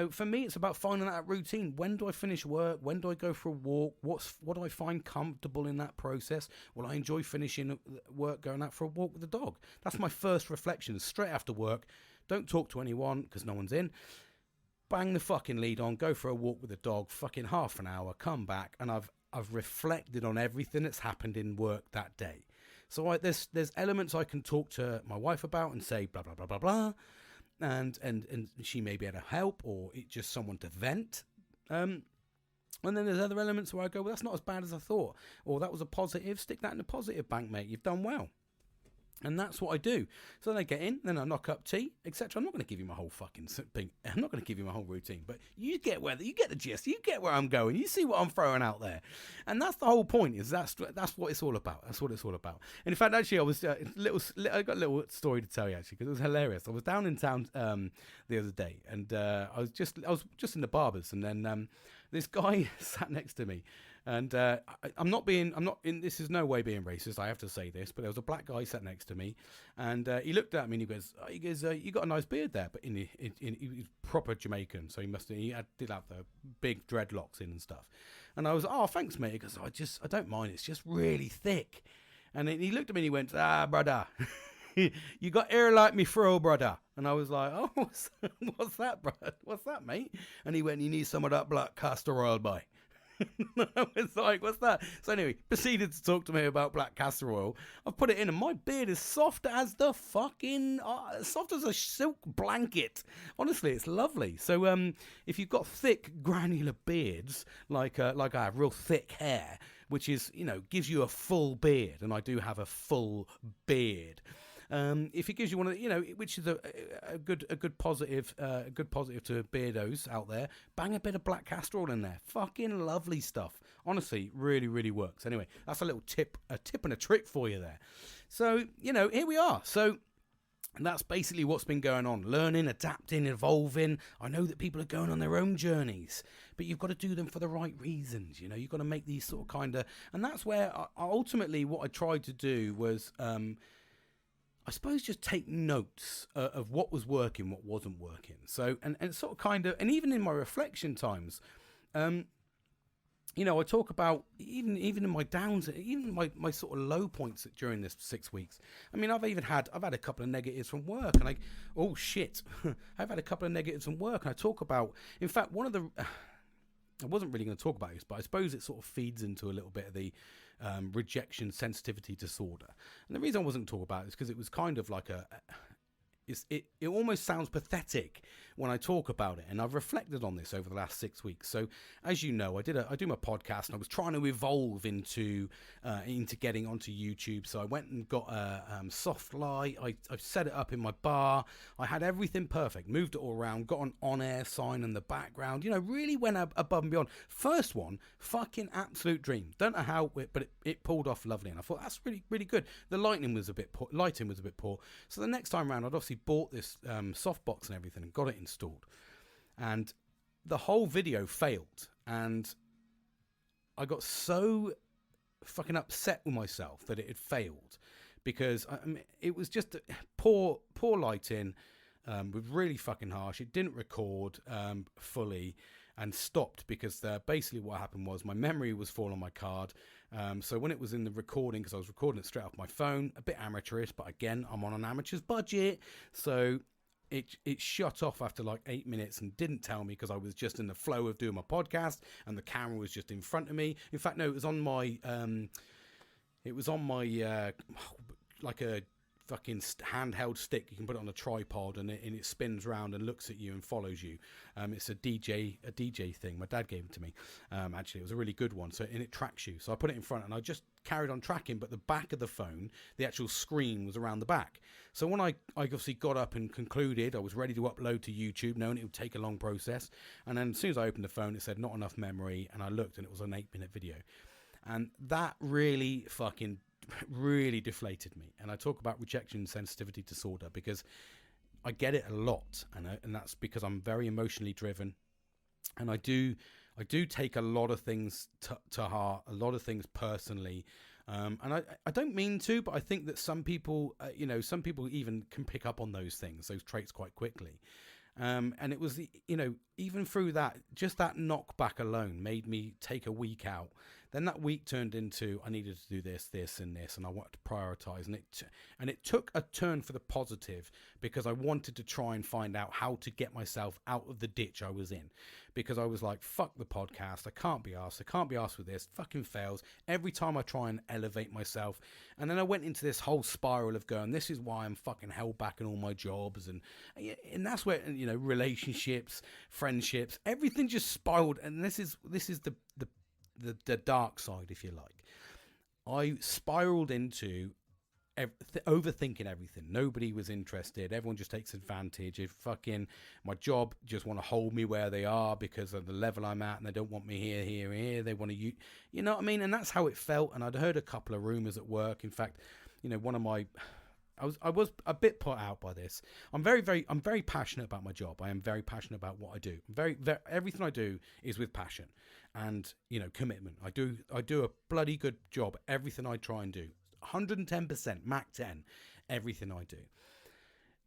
for me, it's about finding that routine. When do I finish work? When do I go for a walk? What do I find comfortable in that process? Well, I enjoy finishing work, going out for a walk with the dog. That's my first reflection. Straight after work, don't talk to anyone because no one's in. Bang the fucking lead on, go for a walk with the dog, fucking half an hour, come back, and I've reflected on everything that's happened in work that day. So there's elements I can talk to my wife about and say blah blah blah blah blah, and she may be able to help, or it's just someone to vent. And then there's other elements where I go, well, that's not as bad as I thought, or that was a positive. Stick that in the positive bank, mate. You've done well. And that's what I do. So then I get in, then I knock up tea, etc. I'm not going to give you my whole fucking thing. I'm not going to give you my whole routine, but you get the gist. You get where I'm going. You see what I'm throwing out there, and that's the whole point. Is that's what it's all about. That's what it's all about. And in fact, actually, I was I got a little story to tell you actually because it was hilarious. I was down in town the other day, and I was just in the barbers, and then this guy sat next to me, and this is no way being racist. I have to say this, but there was a black guy sat next to me, and he looked at me and he goes, you got a nice beard there, but he was proper Jamaican, so did have the big dreadlocks in and stuff, and I was, oh, thanks, mate. He goes, I don't mind. It's just really thick, and then he looked at me and he went, brother. You got hair like me fro, brother. And I was like, oh, what's that, brother? What's that, mate? And he went, you need some of that black castor oil, boy. I was like, what's that? So anyway, proceeded to talk to me about black castor oil. I've put it in and my beard is soft as the fucking, soft as a silk blanket. Honestly, it's lovely. So if you've got thick, granular beards, like I have, real thick hair, which is, gives you a full beard, and I do have a full beard. If it gives you one of the, which is a good positive to beardos out there, bang a bit of black castor oil in there. Fucking lovely stuff. Honestly, really, really works. Anyway, that's a little tip and a trick for you there. So, here we are. So, and that's basically what's been going on. Learning, adapting, evolving. I know that people are going on their own journeys, but you've got to do them for the right reasons. You've got to make these sort of and that's where ultimately what I tried to do was, I suppose, just take notes of what was working, what wasn't working. So, and sort of and even in my reflection times, I talk about even in my downs, even my sort of low points during this 6 weeks. I mean, I've had a couple of negatives from work, and I've had a couple of negatives from work, and I talk about, in fact, one of the, I wasn't really going to talk about this, but I suppose it sort of feeds into a little bit of the rejection sensitivity disorder. And the reason I wasn't talking about it is because it was kind of like it almost sounds pathetic when I talk about it, and I've reflected on this over the last 6 weeks. So, as you know, I do my podcast, and I was trying to evolve into getting onto YouTube. So I went and got a soft light. I set it up in my bar. I had everything perfect. Moved it all around. Got an on-air sign in the background. Really went above and beyond. First one, fucking absolute dream. Don't know how, but it pulled off lovely, and I thought that's really, really good. The lighting was a bit poor. So the next time around, I'd obviously bought this softbox and everything and got it installed, and the whole video failed, and I got so fucking upset with myself that it had failed, because it was just poor lighting, was really fucking harsh. It didn't record fully and stopped because basically what happened was my memory was full on my card. So when it was in the recording, because I was recording it straight off my phone, a bit amateurish, but again, I'm on an amateur's budget, so it shut off after like 8 minutes and didn't tell me, because I was just in the flow of doing my podcast and the camera was just in front of me. In fact, no, it was on my like a fucking handheld stick. You can put it on a tripod, and it spins around and looks at you and follows you. It's a DJ thing. My dad gave it to me. Actually, it was a really good one. And it tracks you. So I put it in front, and I just carried on tracking, but the back of the phone, the actual screen, was around the back. So when I obviously got up and concluded, I was ready to upload to YouTube, knowing it would take a long process. And then as soon as I opened the phone, it said not enough memory, and I looked, and it was an 8-minute video. And that really deflated me. And I talk about rejection sensitivity disorder because I get it a lot, and that's because I'm very emotionally driven, and I do take a lot of things to heart, a lot of things personally, and I don't mean to, but I think that some people even can pick up on those traits quite quickly. And it was, even through that, just that knockback alone made me take a week out. Then that week turned into, I needed to do this, and this, and I wanted to prioritize. And it took a turn for the positive, because I wanted to try and find out how to get myself out of the ditch I was in. Because I was like, fuck the podcast. I can't be arsed with this. Fucking fails. Every time I try and elevate myself. And then I went into this whole spiral of going, this is why I'm fucking held back in all my jobs. And that's where, relationships, friendships, everything just spiraled. And this is the dark side, if you like. I spiraled into overthinking everything. Nobody was interested. Everyone just takes advantage. If fucking my job just want to hold me where they are because of the level I'm at, and they don't want me here. They want to, you know what I mean? And that's how it felt. And I'd heard a couple of rumors at work. In fact, one of my I was a bit put out by this. I'm very passionate about my job. I am very passionate about what I do. Everything I do is with passion and, you know, commitment. I do a bloody good job. Everything I try and do, 110%, Mac 10, everything I do.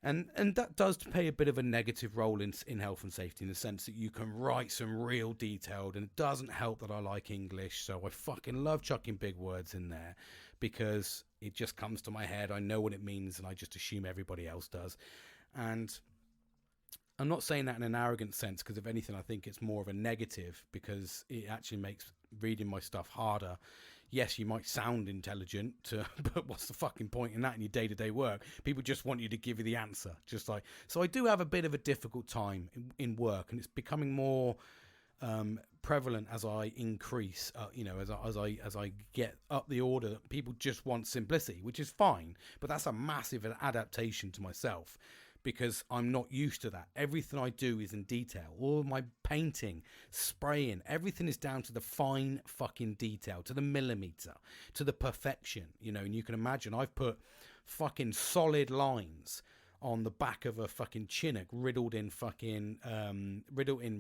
And that does play a bit of a negative role in health and safety, in the sense that you can write some real detailed, and it doesn't help that I like English, so I fucking love chucking big words in there because it just comes to my head. I know what it means, and I just assume everybody else does. And I'm not saying that in an arrogant sense, because if anything, I think it's more of a negative, because it actually makes reading my stuff harder. Yes, you might sound intelligent, but what's the fucking point in that in your day-to-day work? People just want you to give you the answer. So I do have a bit of a difficult time in work, and it's becoming more prevalent as I increase, as I get up the order. People just want simplicity, which is fine, but that's a massive adaptation to myself, because I'm not used to that. Everything I do is in detail. All of my painting, spraying, everything is down to the fine fucking detail, to the millimeter, to the perfection, you know. And you can imagine I've put fucking solid lines on the back of a fucking Chinook, riddled in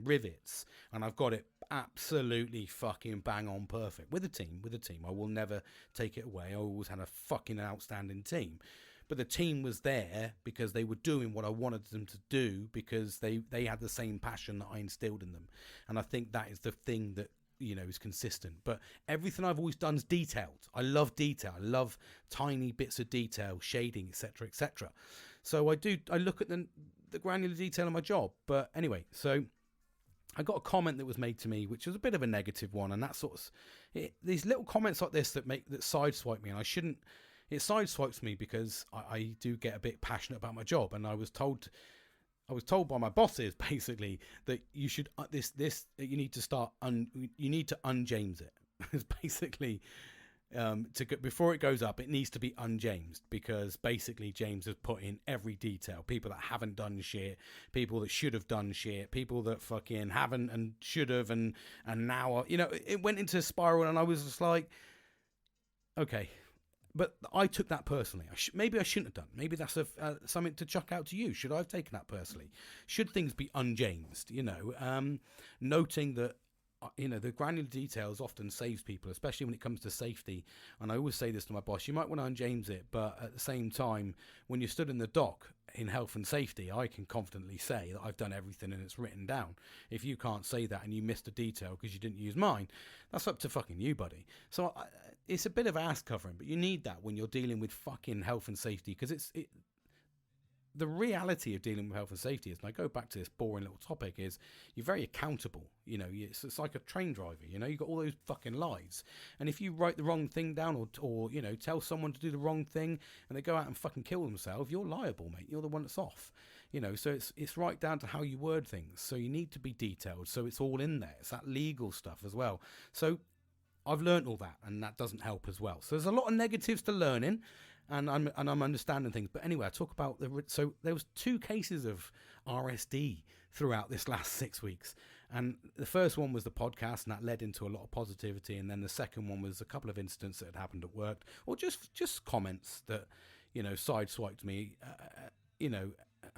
rivets, and I've got it absolutely fucking bang on perfect with a team. I will never take it away. I always had a fucking outstanding team. But the team was there because they were doing what I wanted them to do, because they had the same passion that I instilled in them. And I think that is the thing that, you know, is consistent. But everything I've always done is detailed. I love detail. I love tiny bits of detail, shading, etc., etc. So I look at the granular detail of my job. But anyway, so I got a comment that was made to me, which was a bit of a negative one. And that sort of, these little comments like this that sideswipe me, and I shouldn't. It sideswipes me because I do get a bit passionate about my job, and I was told by my bosses basically that you should you need to start you need to unjames it. It's basically before it goes up, it needs to be unjamesed, because basically James has put in every detail. People that haven't done shit, people that should have done shit, people that fucking haven't and should have, and now, you know, it went into a spiral, and I was just like, okay. But I took that personally. Maybe I shouldn't have done. Maybe that's something to chuck out to you. Should I have taken that personally? Should things be unjamesed? You know, noting that, you know, the granular details often saves people, especially when it comes to safety. And I always say this to my boss: you might want to unjames it, but at the same time, when you're stood in the dock in health and safety, I can confidently say that I've done everything and it's written down. If you can't say that and you missed a detail because you didn't use mine, that's up to fucking you, buddy. So it's a bit of ass covering, but you need that when you're dealing with fucking health and safety, because the reality of dealing with health and safety is, and I go back to this boring little topic, is you're very accountable. You know, it's like a train driver. You know, you've got all those fucking lives, and if you write the wrong thing down, or you know, tell someone to do the wrong thing and they go out and fucking kill themselves, you're liable, mate. You're the one that's off. You know, so it's right down to how you word things. So you need to be detailed, so it's all in there. It's that legal stuff as well. So I've learned all that, and that doesn't help as well. So there's a lot of negatives to learning, and I'm understanding things. But anyway, I talk about so there was 2 cases of RSD throughout this last 6 weeks, and the first one was the podcast, and that led into a lot of positivity. And then the second one was a couple of incidents that had happened at work, or just comments that, you know, sideswiped me, you know.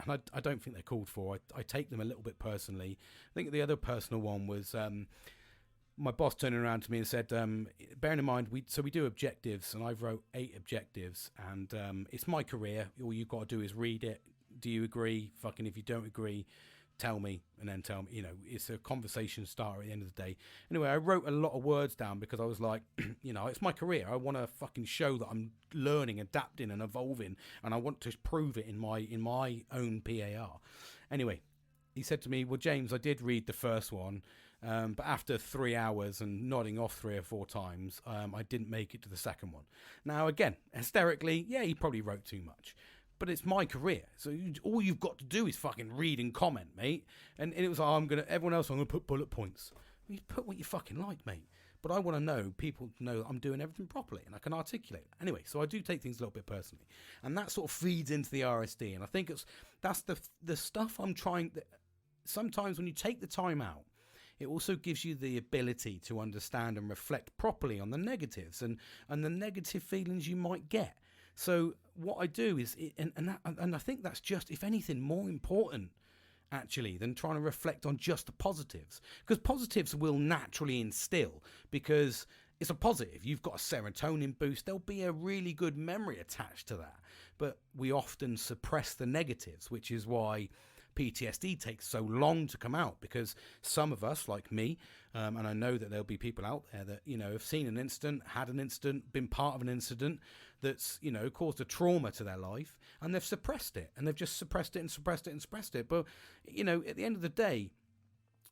And I don't think they're called for. I take them a little bit personally. I think the other personal one was my boss turning around to me and said, bearing in mind, we do objectives, and I've wrote 8 objectives, and it's my career. All you've got to do is read it. Do you agree? Fucking if you don't agree, tell me, and then tell me. You know, it's a conversation starter at the end of the day. Anyway, I wrote a lot of words down because I was like, you know, it's my career. I want to fucking show that I'm learning, adapting, and evolving, and I want to prove it in my own PAR. Anyway, he said to me, well, James, I did read the first one. But after 3 hours and nodding off 3 or 4 times, I didn't make it to the second one. Now, again, hysterically, yeah, he probably wrote too much. But it's my career. So all you've got to do is fucking read and comment, mate. And it was like, everyone else, I'm going to put bullet points. Well, you put what you fucking like, mate. But I want to know, people know that I'm doing everything properly and I can articulate it. Anyway, so I do take things a little bit personally. And that sort of feeds into the RSD. And I think that's the stuff I'm trying. Sometimes when you take the time out, it also gives you the ability to understand and reflect properly on the negatives and the negative feelings you might get. So what I do is, and I think that's just, if anything, more important actually than trying to reflect on just the positives, because positives will naturally instill, because it's a positive. You've got a serotonin boost. There'll be a really good memory attached to that. But we often suppress the negatives, which is why PTSD takes so long to come out, because some of us, like me, and I know that there'll be people out there that, you know, have seen an incident, had an incident, been part of an incident that's, you know, caused a trauma to their life, and they've suppressed it, and they've just suppressed it and suppressed it and suppressed it. But, you know, at the end of the day,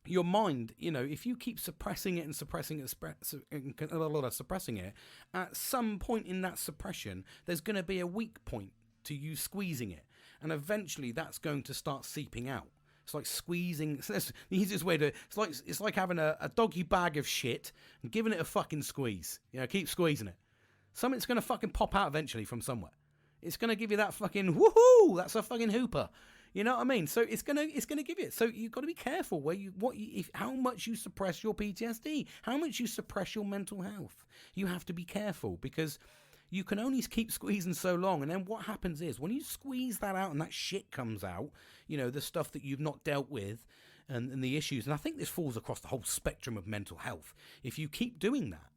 your mind, you know, if you keep suppressing it and suppressing it, at some point in that suppression, there's going to be a weak point to you squeezing it. And eventually that's going to start seeping out. It's like squeezing. So that's the easiest way to. It's like having a doggy bag of shit and giving it a fucking squeeze. You know, keep squeezing it. Something's going to fucking pop out eventually from somewhere. It's going to give you that fucking woohoo. That's a fucking hooper. You know what I mean? So it's gonna give you it. So you've got to be careful how much you suppress your PTSD, how much you suppress your mental health. You have to be careful, because you can only keep squeezing so long. And then what happens is, when you squeeze that out and that shit comes out, you know, the stuff that you've not dealt with and the issues. And I think this falls across the whole spectrum of mental health. If you keep doing that,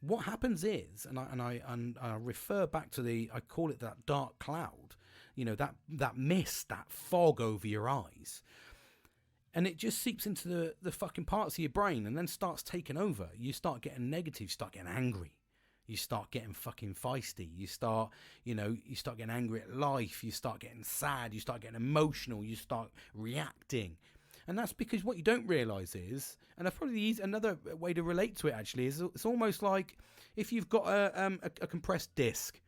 what happens is, and I refer back to I call it that dark cloud, you know, that mist, that fog over your eyes. And it just seeps into the fucking parts of your brain and then starts taking over. You start getting negative, you start getting angry. You start getting fucking feisty. You start getting angry at life. You start getting sad. You start getting emotional. You start reacting. And that's because what you don't realise is, and I probably another way to relate to it actually, is it's almost like if you've got a compressed disc,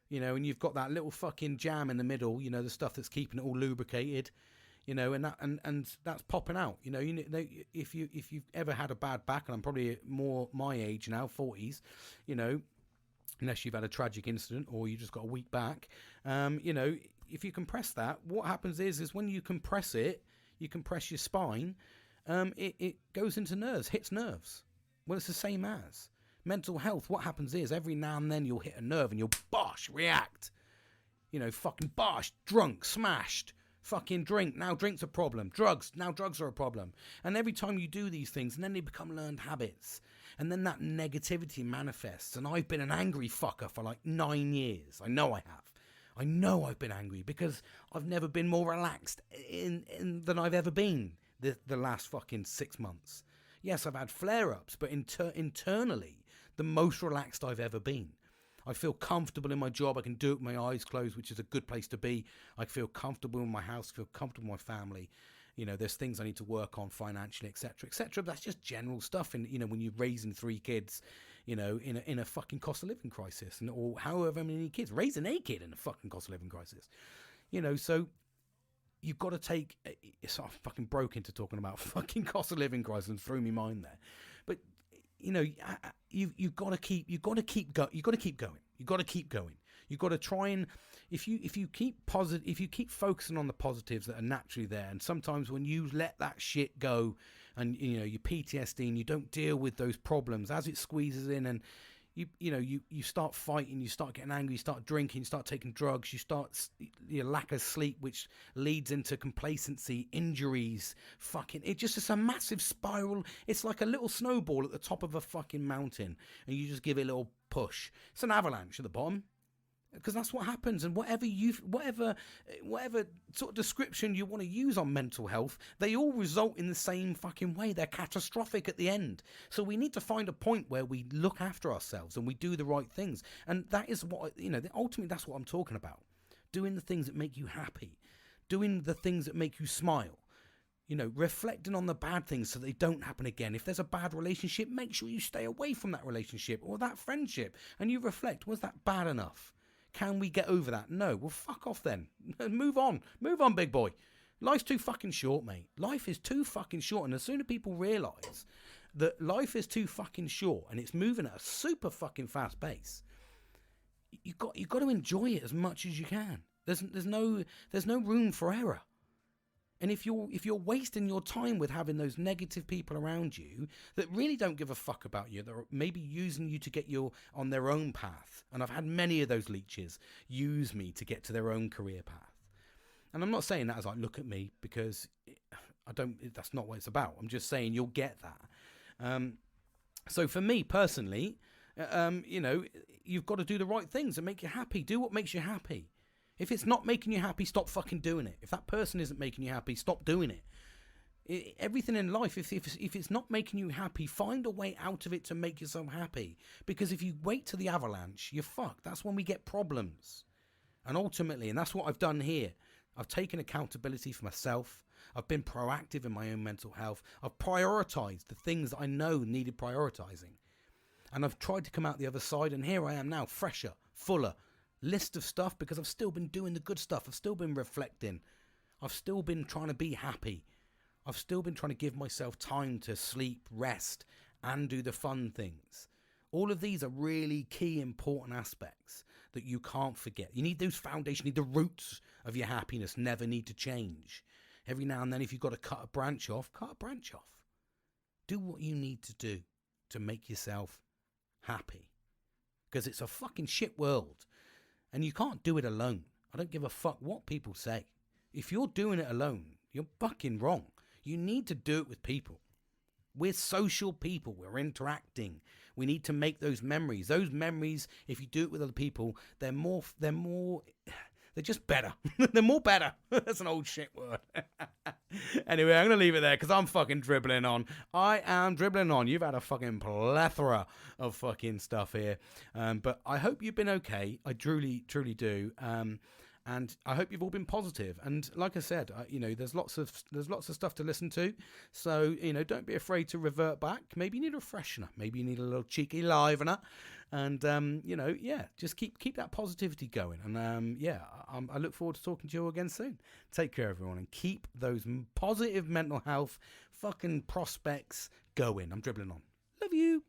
you know, and you've got that little fucking jam in the middle, you know, the stuff that's keeping it all lubricated, you know, and that's popping out. You know, if you've ever had a bad back, and I'm probably more my age now, 40s, you know, unless you've had a tragic incident or you just got a weak back, you know, if you compress that, what happens is when you compress it, you compress your spine, it goes into nerves, hits nerves. Well, it's the same as mental health. What happens is every now and then you'll hit a nerve and you'll bosh, react. You know, fucking bosh, drunk, smashed. Fucking drink, now drink's a problem. Drugs, now drugs are a problem. And every time you do these things, and then they become learned habits. And then that negativity manifests. And I've been an angry fucker for like 9 years. I know I have. I know I've been angry because I've never been more relaxed than I've ever been the last fucking 6 months. Yes, I've had flare-ups, but internally, the most relaxed I've ever been. I feel comfortable in my job. I can do it with my eyes closed, which is a good place to be. I feel comfortable in my house, feel comfortable with my family. You know, there's things I need to work on financially, etc., etc. That's just general stuff. And, you know, when you're raising 3 kids, you know, in a fucking cost of living crisis, or however many kids, raising a kid in a fucking cost of living crisis, you know, so you've got to take, it's I fucking broke into talking about fucking cost of living crisis and threw me mind there. But, you know, you've got to keep going. You've got to keep going. You've got to try and, if you keep focusing on the positives that are naturally there, and sometimes when you let that shit go, and you know your PTSD, and you don't deal with those problems as it squeezes in, and you start fighting, you start getting angry, you start drinking, you start taking drugs, you start your lack of sleep, which leads into complacency, injuries, it's just a massive spiral. It's like a little snowball at the top of a fucking mountain, and you just give it a little push. It's an avalanche at the bottom. Because that's what happens. And whatever sort of description you want to use on mental health, they all result in the same fucking way. They're catastrophic at the end. So we need to find a point where we look after ourselves and we do the right things. And that is what, you know, ultimately that's what I'm talking about. Doing the things that make you happy. Doing the things that make you smile. You know, reflecting on the bad things so they don't happen again. If there's a bad relationship, make sure you stay away from that relationship or that friendship. And you reflect, was that bad enough? Can we get over that? No. Well, fuck off then. Move on. Move on, big boy. Life's too fucking short, mate. Life is too fucking short. And the sooner people realise that life is too fucking short and it's moving at a super fucking fast pace, you've got to enjoy it as much as you can. There's no room for error. And if you're wasting your time with having those negative people around you that really don't give a fuck about you, that are maybe using you to get you on their own path, and I've had many of those leeches use me to get to their own career path. And I'm not saying that as like, look at me, because that's not what it's about. I'm just saying you'll get that. So for me personally, you've got to do the right things and make you happy. Do what makes you happy. If it's not making you happy, stop fucking doing it. If that person isn't making you happy, stop doing it. Everything in life, if it's not making you happy, find a way out of it to make yourself happy. Because if you wait till the avalanche, you're fucked. That's when we get problems. And ultimately, and that's what I've done here, I've taken accountability for myself. I've been proactive in my own mental health. I've prioritized the things that I know needed prioritizing. And I've tried to come out the other side, and here I am now, fresher, fuller, list of stuff, because I've still been doing the good stuff. I've still been reflecting. I've still been trying to be happy. I've still been trying to give myself time to sleep, rest, and do the fun things. All of these are really key, important aspects that you can't forget. You need those foundations, you need the roots of your happiness, never need to change. Every now and then, if you've got to cut a branch off, cut a branch off. Do what you need to do to make yourself happy. Because it's a fucking shit world. And you can't do it alone. I don't give a fuck what people say. If you're doing it alone, you're fucking wrong. You need to do it with people. We're social people. We're interacting. We need to make those memories. Those memories, if you do it with other people, they're just better. They're more better. That's an old shit word. Anyway, I'm going to leave it there because I'm fucking dribbling on. I am dribbling on. You've had a fucking plethora of fucking stuff here. But I hope you've been okay. I truly, truly do. And I hope you've all been positive. And like I said, there's lots of stuff to listen to. So, don't be afraid to revert back. Maybe you need a freshener. Maybe you need a little cheeky livener. And, just keep that positivity going. And, I look forward to talking to you all again soon. Take care, everyone. And keep those positive mental health fucking prospects going. I'm dribbling on. Love you.